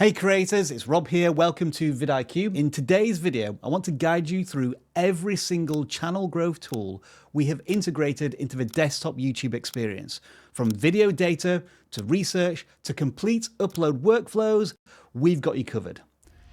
Hey creators, it's Rob here. Welcome to vidIQ. In today's video, I want to guide you through every single channel growth tool we have integrated into the desktop YouTube experience. From video data to research to complete upload workflows, we've got you covered.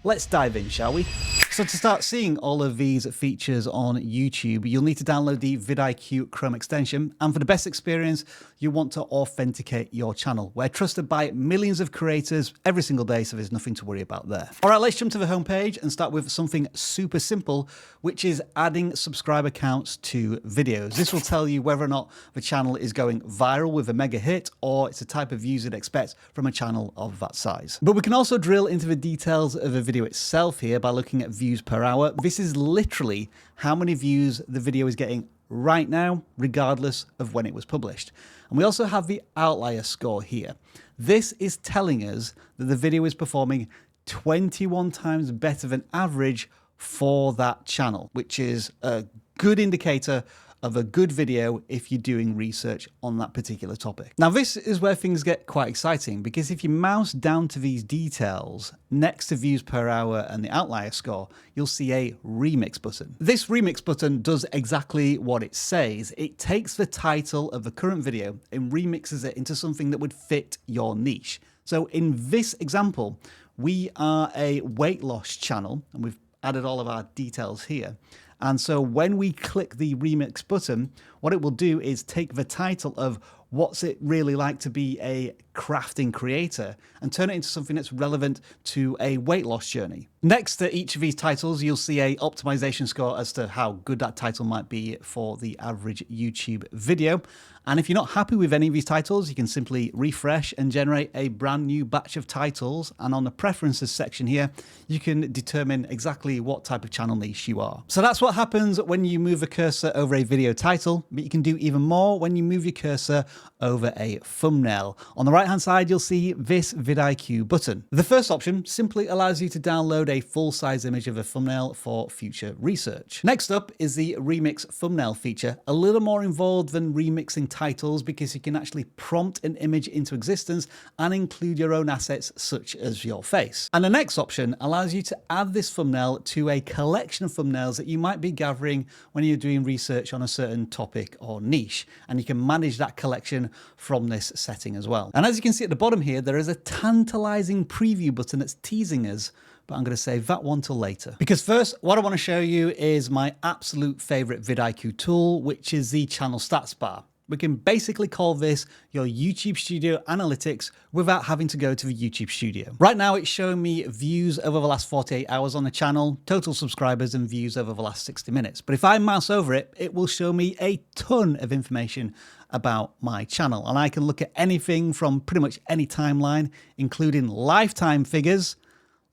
Let's dive in, shall we? So to start seeing all of these features on YouTube, you'll need to download the vidIQ Chrome extension. And for the best experience, you want to authenticate your channel. We're trusted by millions of creators every single day, so there's nothing to worry about there. All right, let's jump to the homepage and start with something super simple, which is adding subscriber counts to videos. This will tell you whether or not the channel is going viral with a mega hit, or it's a type of views you'd expect from a channel of that size. But we can also drill into the details of a video itself here by looking at views per hour. This is literally how many views the video is getting right now, regardless of when it was published. And we also have the outlier score here. This is telling us that the video is performing 21 times better than average for that channel, which is a good indicator of a good video if you're doing research on that particular topic. Now, this is where things get quite exciting, because if you mouse down to these details next to views per hour and the outlier score, you'll see a remix button. This remix button does exactly what it says. It takes the title of the current video and remixes it into something that would fit your niche. So in this example, we are a weight loss channel, and we've added all of our details here. And so when we click the remix button, what it will do is take the title of what's it really like to be a crafting creator and turn it into something that's relevant to a weight loss journey. Next to each of these titles, you'll see a optimization score as to how good that title might be for the average YouTube video. And if you're not happy with any of these titles, you can simply refresh and generate a brand new batch of titles. And on the preferences section here, you can determine exactly what type of channel niche you are. So that's what happens when you move a cursor over a video title, but you can do even more when you move your cursor over a thumbnail. On the right-hand side, you'll see this vidIQ button. The first option simply allows you to download a full-size image of a thumbnail for future research. Next up is the remix thumbnail feature, a little more involved than remixing titles, because you can actually prompt an image into existence and include your own assets such as your face. And the next option allows you to add this thumbnail to a collection of thumbnails that you might be gathering when you're doing research on a certain topic or niche, and you can manage that collection from this setting as well. And as you can see at the bottom here, there is a tantalizing preview button that's teasing us, but I'm going to save that one till later. Because first, what I want to show you is my absolute favorite vidIQ tool, which is the channel stats bar. We can basically call this your YouTube Studio analytics without having to go to the YouTube Studio. Right now, it's showing me views over the last 48 hours on the channel, total subscribers, and views over the last 60 minutes. But if I mouse over it, it will show me a ton of information about my channel. And I can look at anything from pretty much any timeline, including lifetime figures.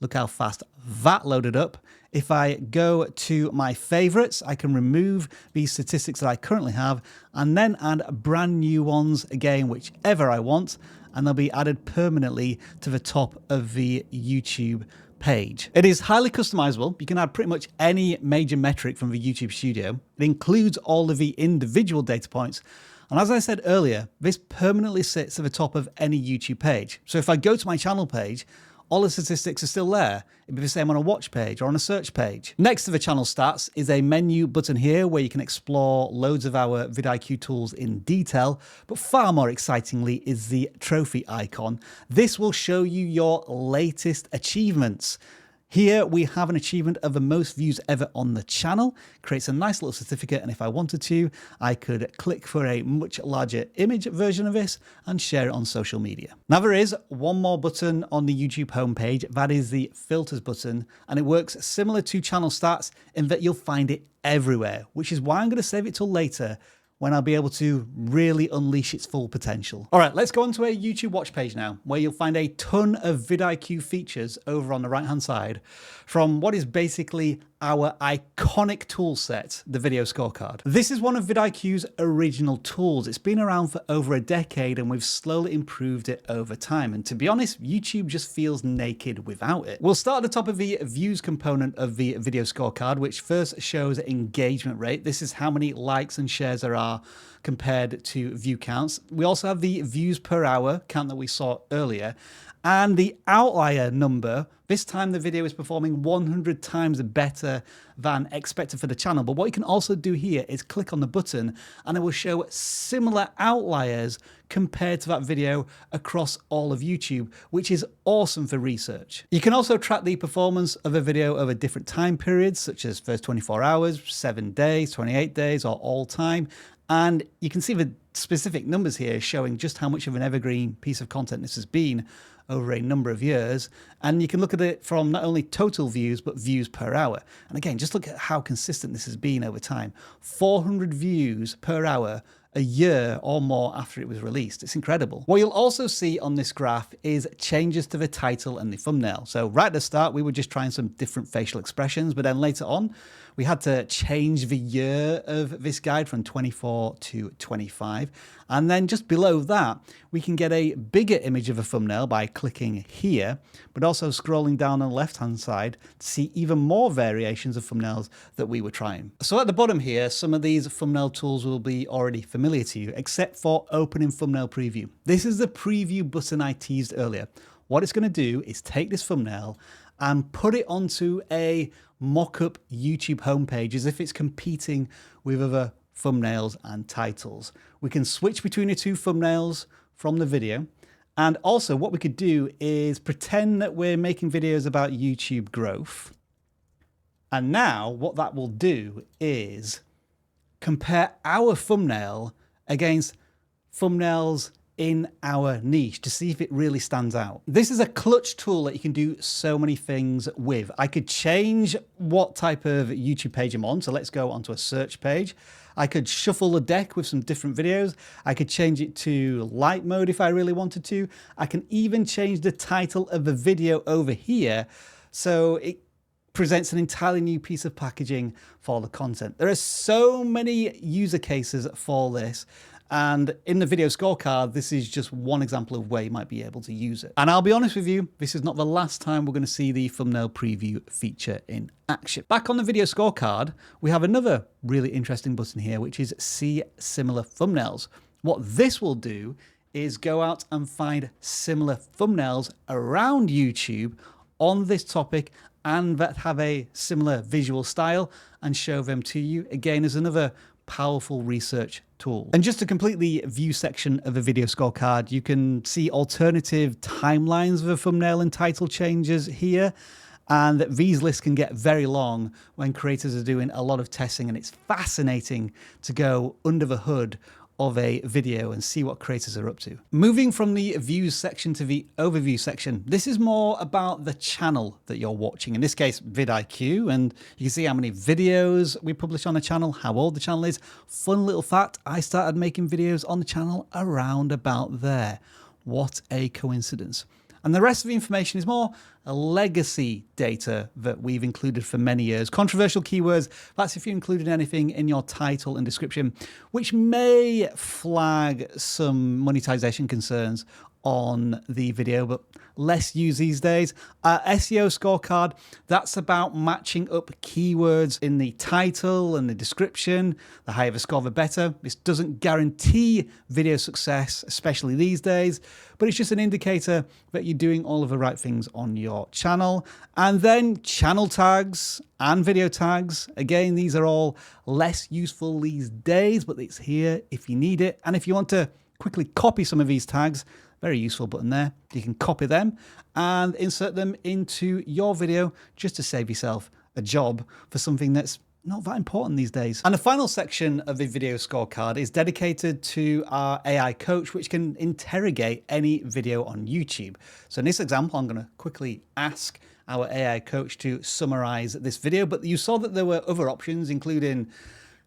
Look how fast that loaded up. If I go to my favorites, I can remove these statistics that I currently have and then add brand new ones, again, whichever I want, and they'll be added permanently to the top of the YouTube page. It is highly customizable. You can add pretty much any major metric from the YouTube Studio. It includes all of the individual data points. And as I said earlier, this permanently sits at the top of any YouTube page. So if I go to my channel page, all the statistics are still there. It'd be the same on a watch page or on a search page. Next to the channel stats is a menu button here where you can explore loads of our vidIQ tools in detail, but far more excitingly is the trophy icon. This will show you your latest achievements. Here we have an achievement of the most views ever on the channel. Creates a nice little certificate, and if I wanted to, I could click for a much larger image version of this and share it on social media. Now there is one more button on the YouTube homepage, that is the filters button, and it works similar to channel stats in that you'll find it everywhere, which is why I'm going to save it till later, when I'll be able to really unleash its full potential. All right, let's go on to a YouTube watch page now, where you'll find a ton of vidIQ features over on the right-hand side from what is basically our iconic tool set, the video scorecard. This is one of vidIQ's original tools. It's been around for over a decade and we've slowly improved it over time. And to be honest, YouTube just feels naked without it. We'll start at the top of the views component of the video scorecard, which first shows engagement rate. This is how many likes and shares there are compared to view counts. We also have the views per hour count that we saw earlier. And the outlier number, this time the video is performing 100 times better than expected for the channel. But what you can also do here is click on the button and it will show similar outliers compared to that video across all of YouTube, which is awesome for research. You can also track the performance of a video over different time periods, such as first 24 hours, 7 days, 28 days, or all time. And you can see the specific numbers here showing just how much of an evergreen piece of content this has been over a number of years. And you can look at it from not only total views, but views per hour. And again, just look at how consistent this has been over time. 400 views per hour a year or more after it was released. It's incredible. What you'll also see on this graph is changes to the title and the thumbnail. So right at the start, we were just trying some different facial expressions, but then later on, we had to change the year of this guide from 24 to 25. And then just below that, we can get a bigger image of a thumbnail by clicking here, but also scrolling down on the left-hand side to see even more variations of thumbnails that we were trying. So at the bottom here, some of these thumbnail tools will be already familiar to you, except for opening thumbnail preview. This is the preview button I teased earlier. What it's going to do is take this thumbnail and put it onto a mock-up YouTube homepage as if it's competing with other thumbnails and titles. We can switch between the two thumbnails from the video. And also what we could do is pretend that we're making videos about YouTube growth. And now what that will do is compare our thumbnail against thumbnails in our niche to see if it really stands out. This is a clutch tool that you can do so many things with. I could change what type of YouTube page I'm on. So let's go onto a search page. I could shuffle the deck with some different videos. I could change it to light mode if I really wanted to. I can even change the title of the video over here so it presents an entirely new piece of packaging for the content. There are so many user cases for this. And in the video scorecard, this is just one example of where you might be able to use it. And I'll be honest with you, this is not the last time we're going to see the thumbnail preview feature in action. Back on the video scorecard, we have another really interesting button here, which is see similar thumbnails. What this will do is go out and find similar thumbnails around YouTube on this topic and that have a similar visual style and show them to you. Again, as another powerful research tool. And just to complete the view section of a video scorecard, you can see alternative timelines of a thumbnail and title changes here. And these lists can get very long when creators are doing a lot of testing, and it's fascinating to go under the hood of a video and see what creators are up to. Moving from the views section to the overview section, this is more about the channel that you're watching. In this case, vidIQ, and you can see how many videos we publish on the channel, how old the channel is. Fun little fact, I started making videos on the channel around about there. What a coincidence. And the rest of the information is more legacy data that we've included for many years. Controversial keywords, that's if you included anything in your title and description, which may flag some monetization concerns on the video, but less used these days. SEO scorecard, that's about matching up keywords in the title and the description. The higher the score, the better. This doesn't guarantee video success, especially these days, but it's just an indicator that you're doing all of the right things on your channel. And then channel tags and video tags. Again, these are all less useful these days, but it's here if you need it. And if you want to quickly copy some of these tags, very useful button there. You can copy them and insert them into your video just to save yourself a job for something that's not that important these days. And the final section of the video scorecard is dedicated to our AI coach, which can interrogate any video on YouTube. So in this example, I'm going to quickly ask our AI coach to summarize this video, but you saw that there were other options, including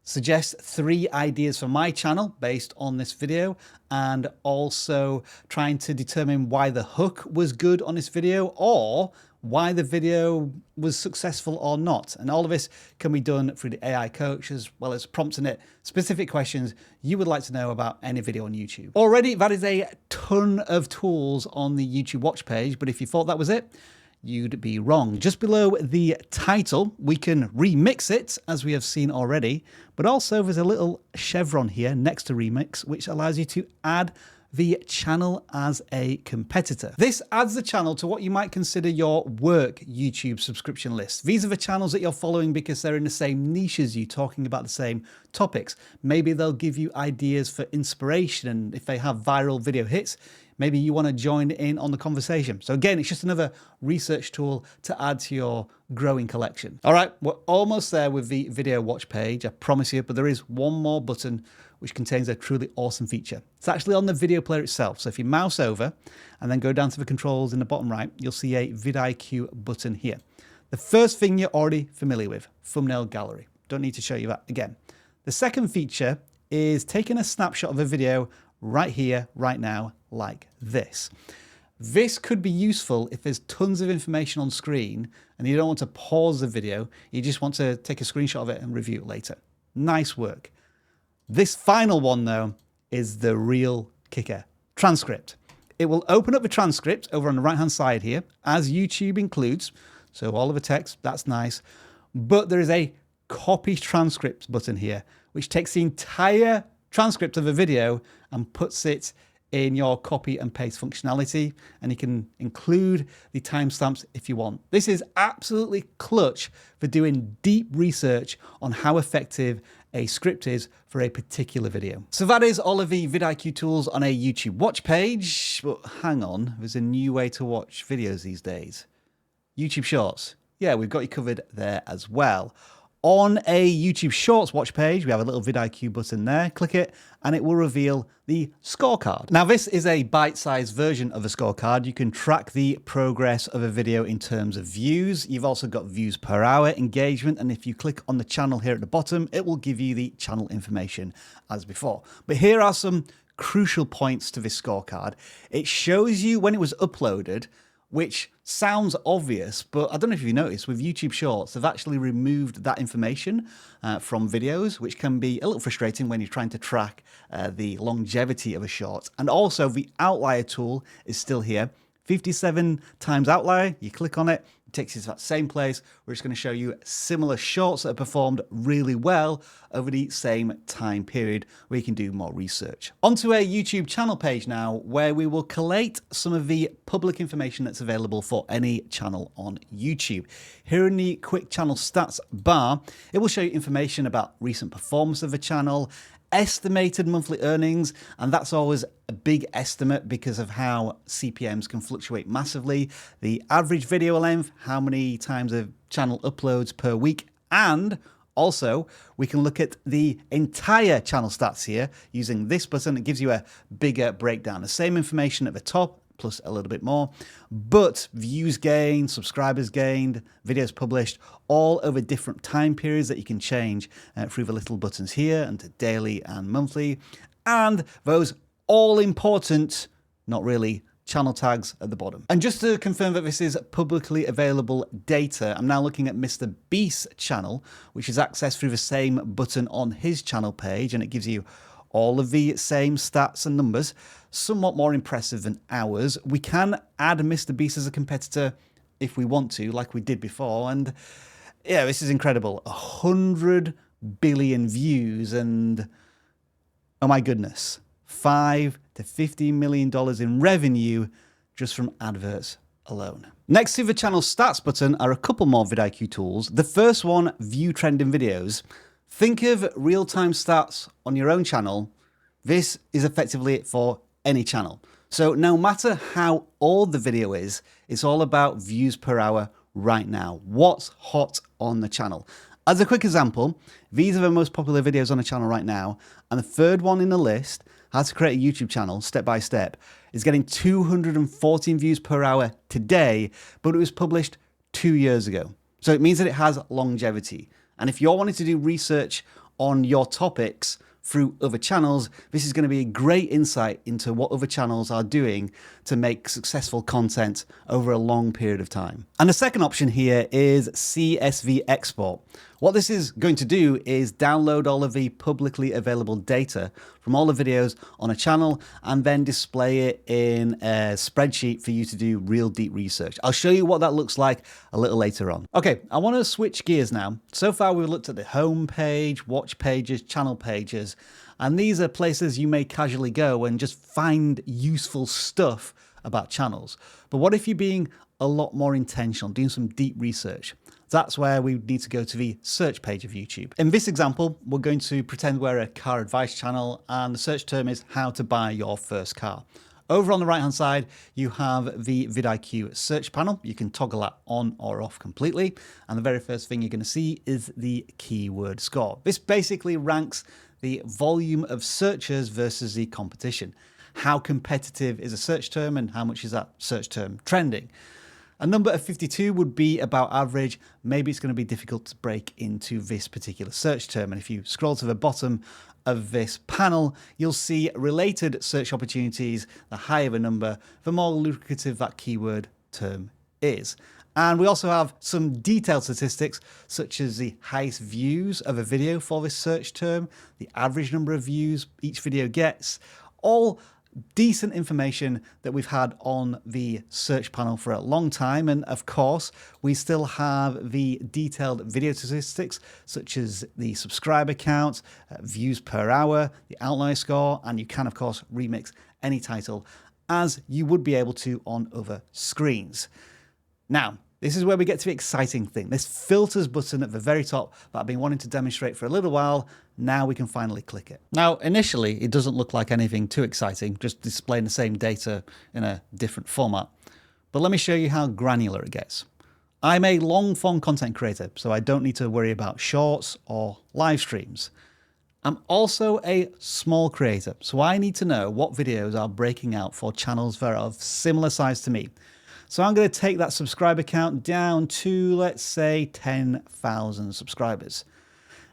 suggest 3 ideas for my channel based on this video, and also trying to determine why the hook was good on this video or why the video was successful or not. And all of this can be done through the AI coach, as well as prompting it specific questions you would like to know about any video on YouTube. Already, that is a ton of tools on the YouTube watch page, but if you thought that was it, you'd be wrong. Just below the title, we can remix it, as we have seen already, but also there's a little chevron here next to remix, which allows you to add the channel as a competitor. This adds the channel to what you might consider your work YouTube subscription list. These are the channels that you're following because they're in the same niche as you, talking about the same topics. Maybe they'll give you ideas for inspiration, and if they have viral video hits, maybe you want to join in on the conversation. So again, it's just another research tool to add to your growing collection. All right, we're almost there with the video watch page, I promise you, but there is one more button which contains a truly awesome feature. It's actually on the video player itself. So if you mouse over and then go down to the controls in the bottom right, you'll see a vidIQ button here. The first thing you're already familiar with, thumbnail gallery. Don't need to show you that again. The second feature is taking a snapshot of a video right here, right now, like this. This could be useful if there's tons of information on screen and you don't want to pause the video, you just want to take a screenshot of it and review it later. Nice work. This final one, though, is the real kicker. Transcript. It will open up the transcript over on the right-hand side here, as YouTube includes. So all of the text, that's nice. But there is a copy transcript button here, which takes the entire transcript of a video and puts it in your copy and paste functionality, and you can include the timestamps if you want. This is absolutely clutch for doing deep research on how effective a script is for a particular video. So that is all of the vidIQ tools on a YouTube watch page. But hang on, there's a new way to watch videos these days. YouTube Shorts. Yeah, we've got you covered there as well. On a YouTube Shorts watch page, we have a little vidIQ button there. Click it, and it will reveal the scorecard. Now, this is a bite-sized version of a scorecard. You can track the progress of a video in terms of views. You've also got views per hour, engagement, and if you click on the channel here at the bottom, it will give you the channel information as before. But here are some crucial points to this scorecard. It shows you when it was uploaded, which sounds obvious, but I don't know if you noticed, with YouTube Shorts, they've actually removed that information from videos, which can be a little frustrating when you're trying to track the longevity of a short. And also, the outlier tool is still here. 57 times outlier, you click on it, it takes you to that same place where it's going to show you similar shorts that have performed really well over the same time period, where you can do more research. Onto a YouTube channel page now, where we will collate some of the public information that's available for any channel on YouTube. Here in the quick channel stats bar, it will show you information about recent performance of the channel, estimated monthly earnings, and that's always a big estimate because of how CPMs can fluctuate massively, the average video length, how many times a channel uploads per week, and also we can look at the entire channel stats here using this button. It gives you a bigger breakdown. The same information at the top, plus a little bit more, but views gained, subscribers gained, videos published, all over different time periods that you can change through the little buttons here, and to daily and monthly, and those all important, not really, channel tags at the bottom. And just to confirm that this is publicly available data, I'm now looking at Mr. Beast's channel, which is accessed through the same button on his channel page, and it gives you all of the same stats and numbers, somewhat more impressive than ours. We can add Mr. Beast as a competitor if we want to, like we did before. And yeah, this is incredible. 100 billion views and, oh my goodness, $5 to $15 million in revenue just from adverts alone. Next to the channel stats button are a couple more vidIQ tools. The first one, view trending videos. Think of real-time stats on your own channel. This is effectively it for any channel. So no matter how old the video is, it's all about views per hour right now. What's hot on the channel? As a quick example, these are the most popular videos on the channel right now, and the third one in the list, how to create a YouTube channel step by step, is getting 214 views per hour today, but it was published 2 years ago. So it means that it has longevity. And if you're wanting to do research on your topics through other channels, this is going to be a great insight into what other channels are doing to make successful content over a long period of time. And the second option here is CSV export. What this is going to do is download all of the publicly available data from all the videos on a channel and then display it in a spreadsheet for you to do real deep research. I'll show you what that looks like a little later on. Okay, I want to switch gears now. So far we've looked at the home page, watch pages, channel pages. And these are places you may casually go and just find useful stuff about channels. But what if you're being a lot more intentional, doing some deep research? That's where we need to go to the search page of YouTube. In this example, we're going to pretend we're a car advice channel and the search term is how to buy your first car. Over on the right hand side, you have the vidIQ search panel. You can toggle that on or off completely. And the very first thing you're going to see is the keyword score. This basically ranks the volume of searches versus the competition. How competitive is a search term and how much is that search term trending? A number of 52 would be about average. Maybe it's going to be difficult to break into this particular search term. And if you scroll to the bottom of this panel, you'll see related search opportunities. The higher the number, the more lucrative that keyword term is. And we also have some detailed statistics, such as the highest views of a video for this search term, the average number of views each video gets, all decent information that we've had on the search panel for a long time. And of course, we still have the detailed video statistics, such as the subscriber count, views per hour, the outlier score, and you can, of course, remix any title as you would be able to on other screens. Now, this is where we get to the exciting thing. This filters button at the very top that I've been wanting to demonstrate for a little while. Now we can finally click it. Now, initially, it doesn't look like anything too exciting, just displaying the same data in a different format. But let me show you how granular it gets. I'm a long-form content creator, so I don't need to worry about shorts or live streams. I'm also a small creator, so I need to know what videos are breaking out for channels that are of similar size to me. So I'm going to take that subscriber count down to, let's say, 10,000 subscribers.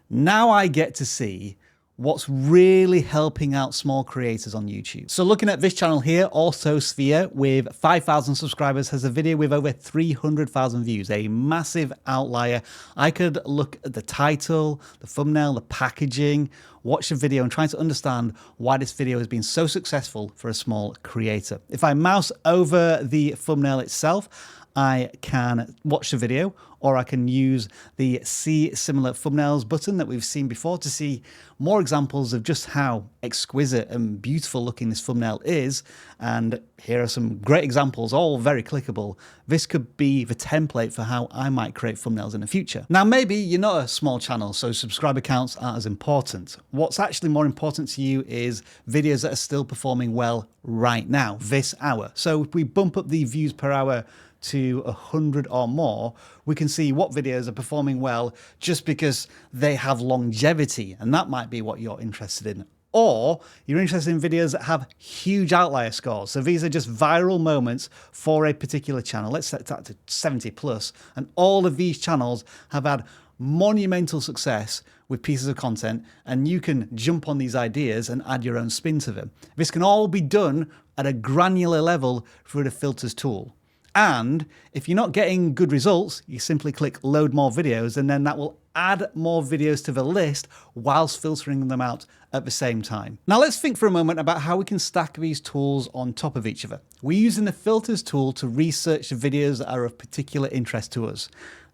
Now I get to see what's really helping out small creators on YouTube. So looking at this channel here, Also Sphere, with 5,000 subscribers, has a video with over 300,000 views, a massive outlier. I could look at the title, the thumbnail, the packaging, watch the video and try to understand why this video has been so successful for a small creator. If I mouse over the thumbnail itself, I can watch the video, or I can use the See Similar Thumbnails button that we've seen before to see more examples of just how exquisite and beautiful looking this thumbnail is. And here are some great examples, all very clickable. This could be the template for how I might create thumbnails in the future. Now, maybe you're not a small channel, so subscriber counts aren't as important. What's actually more important to you is videos that are still performing well right now, this hour. So if we bump up the views per hour to 100 or more, we can see what videos are performing well just because they have longevity, and that might be what you're interested in. Or you're interested in videos that have huge outlier scores. So these are just viral moments for a particular channel. Let's set that to 70 plus, and all of these channels have had monumental success with pieces of content, and you can jump on these ideas and add your own spin to them. This can all be done at a granular level through the filters tool. And if you're not getting good results, you simply click load more videos, and then that will add more videos to the list whilst filtering them out at the same time. Now let's think for a moment about how we can stack these tools on top of each other. We're using the filters tool to research the videos that are of particular interest to us.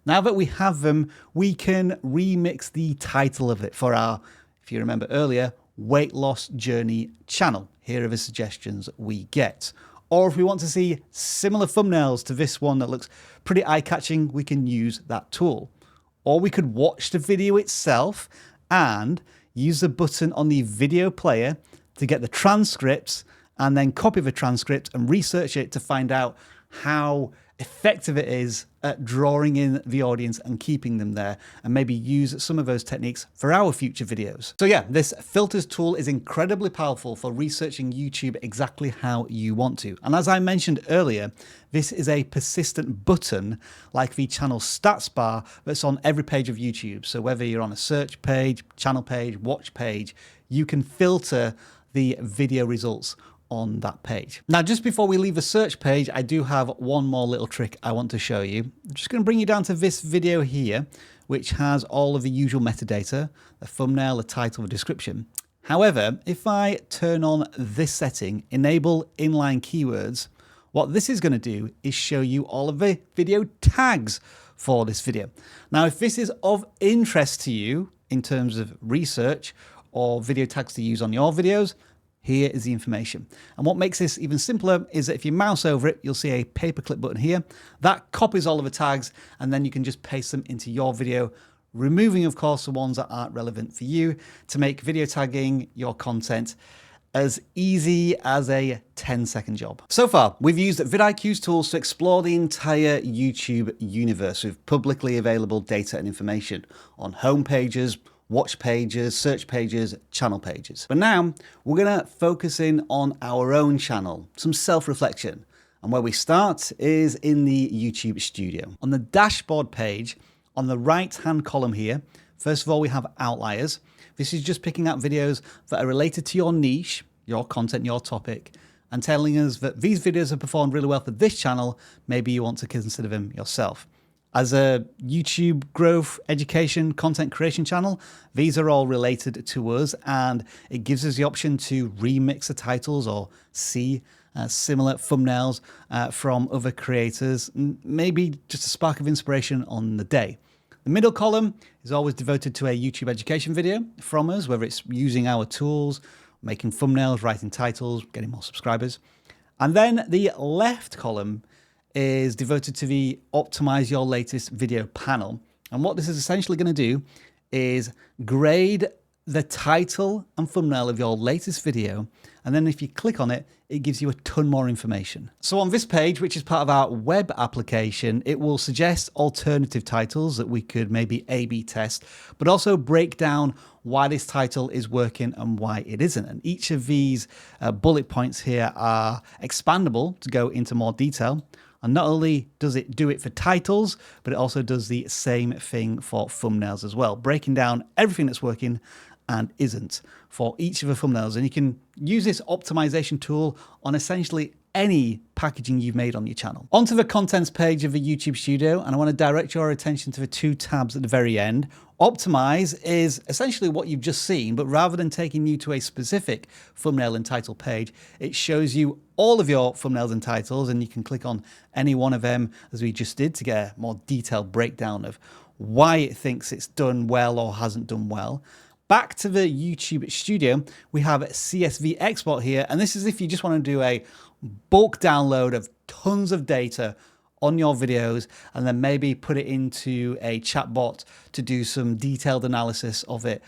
Now that we have them, we can remix the title of it for our, if you remember earlier, weight loss journey channel. Here are the suggestions we get. Or if we want to see similar thumbnails to this one that looks pretty eye-catching, we can use that tool. Or we could watch the video itself and use the button on the video player to get the transcripts and then copy the transcript and research it to find out how effective it is at drawing in the audience and keeping them there, and maybe use some of those techniques for our future videos. So yeah, this filters tool is incredibly powerful for researching YouTube exactly how you want to. And as I mentioned earlier, this is a persistent button like the channel stats bar that's on every page of YouTube. So whether you're on a search page, channel page, watch page, you can filter the video results on that page. Now, just before we leave the search page, I do have one more little trick I want to show you. I'm just going to bring you down to this video here, which has all of the usual metadata, the thumbnail, the title, the description. However, if I turn on this setting, enable inline keywords, what this is going to do is show you all of the video tags for this video. Now, if this is of interest to you in terms of research, or video tags to use on your videos, here is the information. And what makes this even simpler is that if you mouse over it, you'll see a paperclip button here. That copies all of the tags, and then you can just paste them into your video, removing, of course, the ones that aren't relevant for you, to make video tagging your content as easy as a 10-second job. So far, we've used vidIQ's tools to explore the entire YouTube universe with publicly available data and information on home pages, watch pages, search pages, channel pages. But now we're going to focus in on our own channel, some self-reflection. And where we start is in the YouTube studio. On the dashboard page, on the right-hand column here, first of all, we have outliers. This is just picking out videos that are related to your niche, your content, your topic, and telling us that these videos have performed really well for this channel. Maybe you want to consider them yourself. As a YouTube growth, education, content creation channel, these are all related to us, and it gives us the option to remix the titles or see similar thumbnails from other creators, maybe just a spark of inspiration on the day. The middle column is always devoted to a YouTube education video from us, whether it's using our tools, making thumbnails, writing titles, getting more subscribers. And then the left column is devoted to the optimize your latest video panel. And what this is essentially going to do is grade the title and thumbnail of your latest video. And then if you click on it, it gives you a ton more information. So on this page, which is part of our web application, it will suggest alternative titles that we could maybe A/B test, but also break down why this title is working and why it isn't. And each of these bullet points here are expandable to go into more detail. And not only does it do it for titles, but it also does the same thing for thumbnails as well, breaking down everything that's working and isn't for each of the thumbnails. And you can use this optimization tool on essentially any packaging you've made on your channel. Onto the contents page of the YouTube Studio, and I want to direct your attention to the two tabs at the very end. Optimize is essentially what you've just seen, but rather than taking you to a specific thumbnail and title page, it shows you all of your thumbnails and titles, and you can click on any one of them as we just did to get a more detailed breakdown of why it thinks it's done well or hasn't done well. Back to the YouTube Studio, we have CSV export here, and this is if you just want to do a bulk download of tons of data on your videos and then maybe put it into a chatbot to do some detailed analysis of it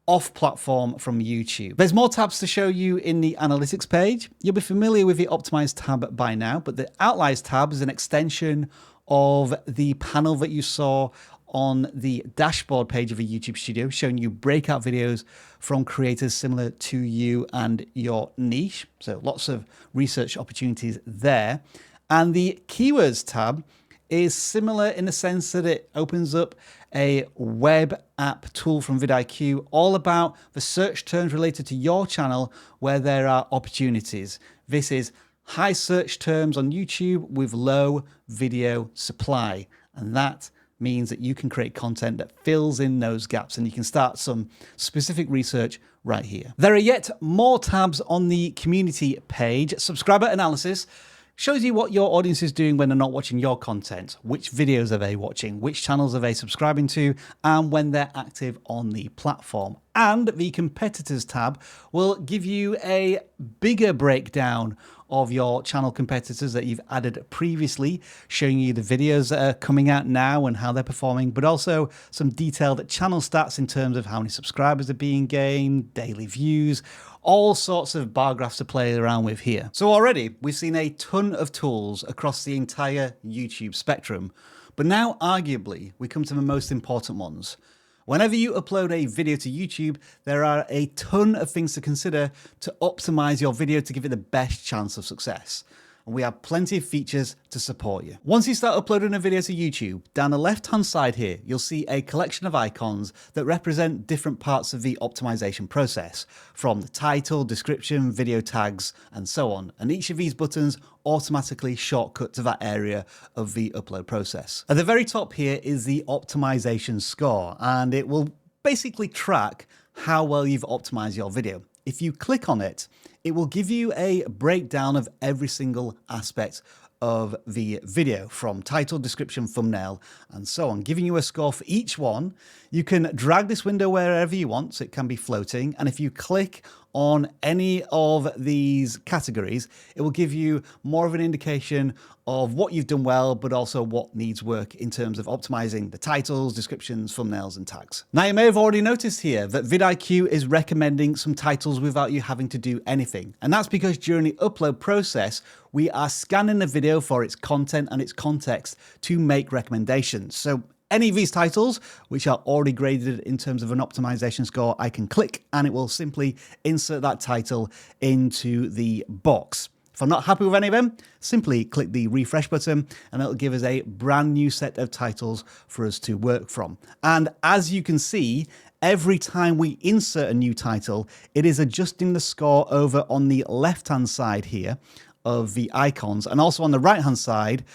off platform from YouTube. There's more tabs to show you in the analytics page. You'll be familiar with the optimize tab by now, but the outliers tab is an extension of the panel that you saw on the dashboard page of a YouTube Studio, showing you breakout videos from creators similar to you and your niche. So lots of research opportunities there. And the keywords tab is similar in the sense that it opens up a web app tool from vidIQ, all about the search terms related to your channel where there are opportunities. This is high search terms on YouTube with low video supply. And that means that you can create content that fills in those gaps, and you can start some specific research right here. There are yet more tabs on the community page. Subscriber analysis shows you what your audience is doing when they're not watching your content, which videos are they watching, which channels are they subscribing to, and when they're active on the platform. And the competitors tab will give you a bigger breakdown of your channel competitors that you've added previously, showing you the videos that are coming out now and how they're performing, but also some detailed channel stats in terms of how many subscribers are being gained, daily views, all sorts of bar graphs to play around with here. So already we've seen a ton of tools across the entire YouTube spectrum, but now arguably we come to the most important ones. Whenever you upload a video to YouTube, there are a ton of things to consider to optimize your video to give it the best chance of success. And we have plenty of features to support you. Once you start uploading a video to YouTube, down the left-hand side here, you'll see a collection of icons that represent different parts of the optimization process, from the title, description, video tags, and so on. And each of these buttons automatically shortcut to that area of the upload process. At the very top here is the optimization score, and it will basically track how well you've optimized your video. If you click on it, it will give you a breakdown of every single aspect of the video, from title, description, thumbnail, and so on, giving you a score for each one. You can drag this window wherever you want, so it can be floating. And if you click on any of these categories, it will give you more of an indication of what you've done well, but also what needs work in terms of optimizing the titles, descriptions, thumbnails, and tags. Now, you may have already noticed here that vidIQ is recommending some titles without you having to do anything. And that's because during the upload process, we are scanning the video for its content and its context to make recommendations. So any of these titles, which are already graded in terms of an optimization score, I can click and it will simply insert that title into the box. If I'm not happy with any of them, simply click the refresh button and it'll give us a brand new set of titles for us to work from. And as you can see, every time we insert a new title, it is adjusting the score over on the left-hand side here of the icons, and also on the right-hand side,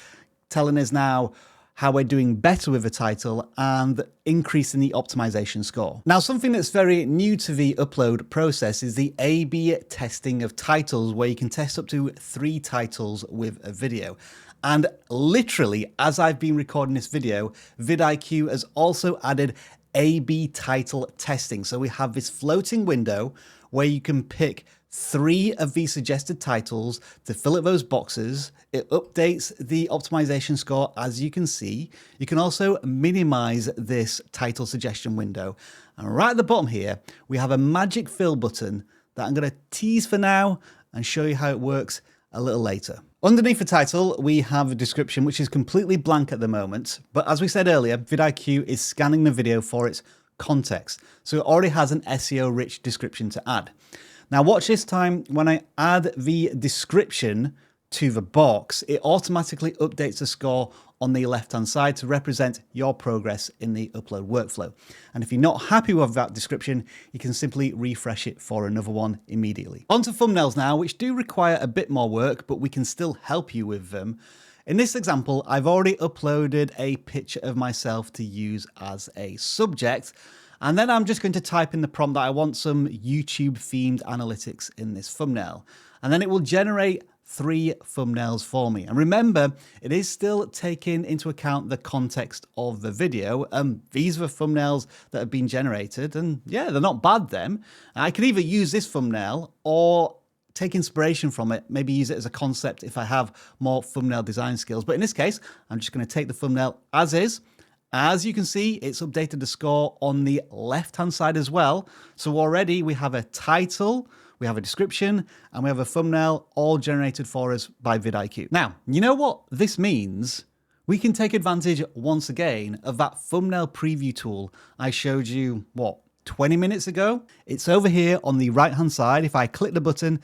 telling us now how we're doing better with the title and increasing the optimization score. Now, something that's very new to the upload process is the A/B testing of titles, where you can test up to 3 titles with a video. And literally, as I've been recording this video, vidIQ has also added A/B title testing. So we have this floating window where you can pick 3 of these suggested titles to fill up those boxes. It updates the optimization score, as you can see. You can also minimize this title suggestion window. And right at the bottom here, we have a magic fill button that I'm going to tease for now and show you how it works a little later. Underneath the title, we have a description, which is completely blank at the moment. But as we said earlier, vidIQ is scanning the video for its context. So it already has an SEO-rich description to add. Now watch this time. When I add the description to the box, it automatically updates the score on the left-hand side to represent your progress in the upload workflow. And if you're not happy with that description, you can simply refresh it for another one immediately. On to thumbnails now, which do require a bit more work, but we can still help you with them. In this example, I've already uploaded a picture of myself to use as a subject. And then I'm just going to type in the prompt that I want some YouTube themed analytics in this thumbnail. And then it will generate 3 thumbnails for me. And remember, it is still taking into account the context of the video. These are the thumbnails that have been generated. And yeah, they're not bad then. I could either use this thumbnail or take inspiration from it, maybe use it as a concept if I have more thumbnail design skills. But in this case, I'm just going to take the thumbnail as is. As you can see, it's updated the score on the left-hand side as well. So already we have a title, we have a description, and we have a thumbnail all generated for us by vidIQ. Now, you know what this means? We can take advantage once again of that thumbnail preview tool I showed you, 20 minutes ago? It's over here on the right-hand side. If I click the button,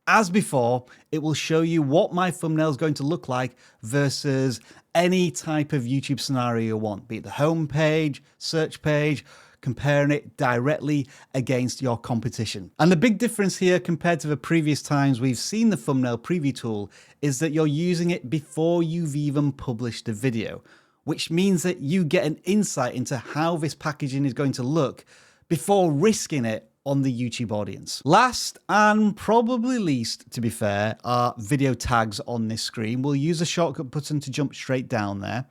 as before, it will show you what my thumbnail is going to look like versus any type of YouTube scenario you want, be it the home page, search page, comparing it directly against your competition. And the big difference here compared to the previous times we've seen the thumbnail preview tool is that you're using it before you've even published the video, which means that you get an insight into how this packaging is going to look before risking it on the YouTube audience. Last and probably least, to be fair, are video tags on this screen. We'll use a shortcut button to jump straight down there.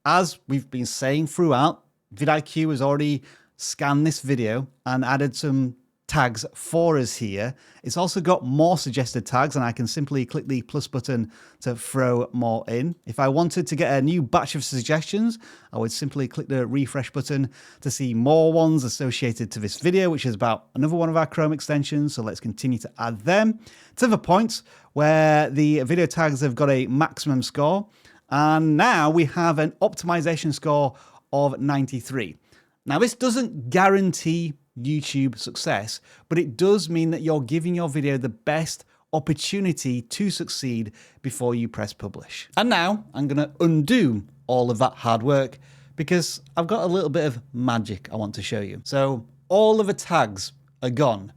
As we've been saying throughout, vidIQ has already scanned this video and added some tags for us here. It's also got more suggested tags, and I can simply click the plus button to throw more in. If I wanted to get a new batch of suggestions, I would simply click the refresh button to see more ones associated to this video, which is about another one of our Chrome extensions. So let's continue to add them to the point where the video tags have got a maximum score. And now we have an optimization score of 93. Now, this doesn't guarantee YouTube success, but it does mean that you're giving your video the best opportunity to succeed before you press publish. And now I'm going to undo all of that hard work because I've got a little bit of magic I want to show you. So all of the tags are gone.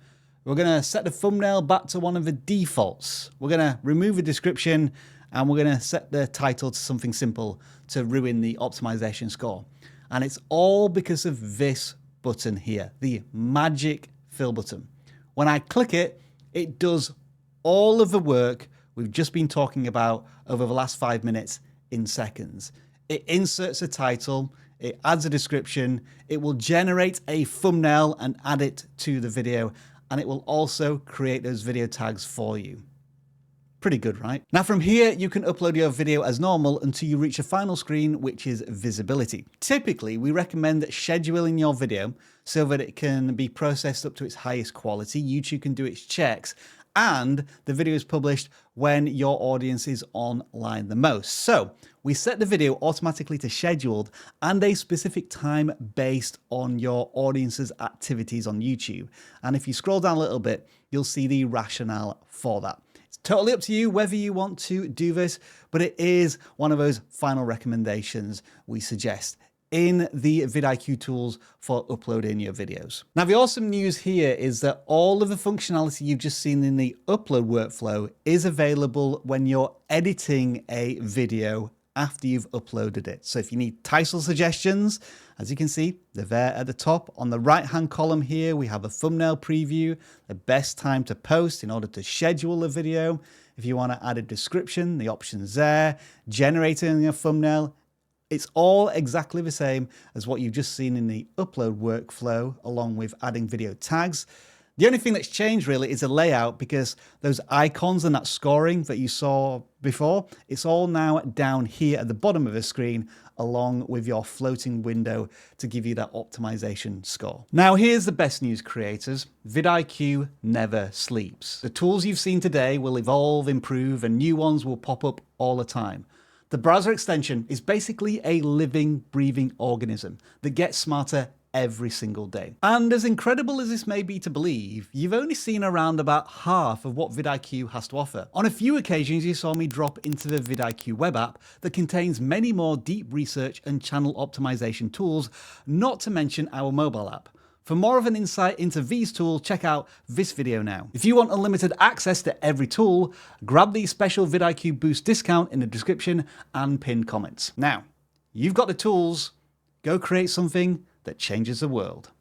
We're going to set the thumbnail back to one of the defaults. We're going to remove the description and we're going to set the title to something simple to ruin the optimization score. And it's all because of this button here, the magic fill button. When I click it, it does all of the work we've just been talking about over the last 5 minutes in seconds. It inserts a title, it adds a description, it will generate a thumbnail and add it to the video, and it will also create those video tags for you. Pretty good, right? Now from here, you can upload your video as normal until you reach a final screen, which is visibility. Typically, we recommend scheduling your video so that it can be processed up to its highest quality. YouTube can do its checks, and the video is published when your audience is online the most. So we set the video automatically to scheduled and a specific time based on your audience's activities on YouTube. And if you scroll down a little bit, you'll see the rationale for that. Totally up to you whether you want to do this, but it is one of those final recommendations we suggest in the vidIQ tools for uploading your videos. Now, the awesome news here is that all of the functionality you've just seen in the upload workflow is available when you're editing a video after you've uploaded it. So if you need title suggestions, as you can see, they're there at the top. On the right-hand column here, we have a thumbnail preview, the best time to post in order to schedule a video. If you want to add a description, the option's there. Generating a thumbnail, it's all exactly the same as what you've just seen in the upload workflow, along with adding video tags. The only thing that's changed really is the layout, because those icons and that scoring that you saw before, it's all now down here at the bottom of the screen, along with your floating window to give you that optimization score. Now here's the best news, creators. vidIQ never sleeps. The tools you've seen today will evolve, improve, and new ones will pop up all the time. The browser extension is basically a living, breathing organism that gets smarter every single day. And as incredible as this may be to believe, you've only seen around about half of what vidIQ has to offer. On a few occasions, you saw me drop into the vidIQ web app that contains many more deep research and channel optimization tools, not to mention our mobile app. For more of an insight into these tools, check out this video now. If you want unlimited access to every tool, grab the special vidIQ Boost discount in the description and pinned comments. Now, you've got the tools, go create something that changes the world.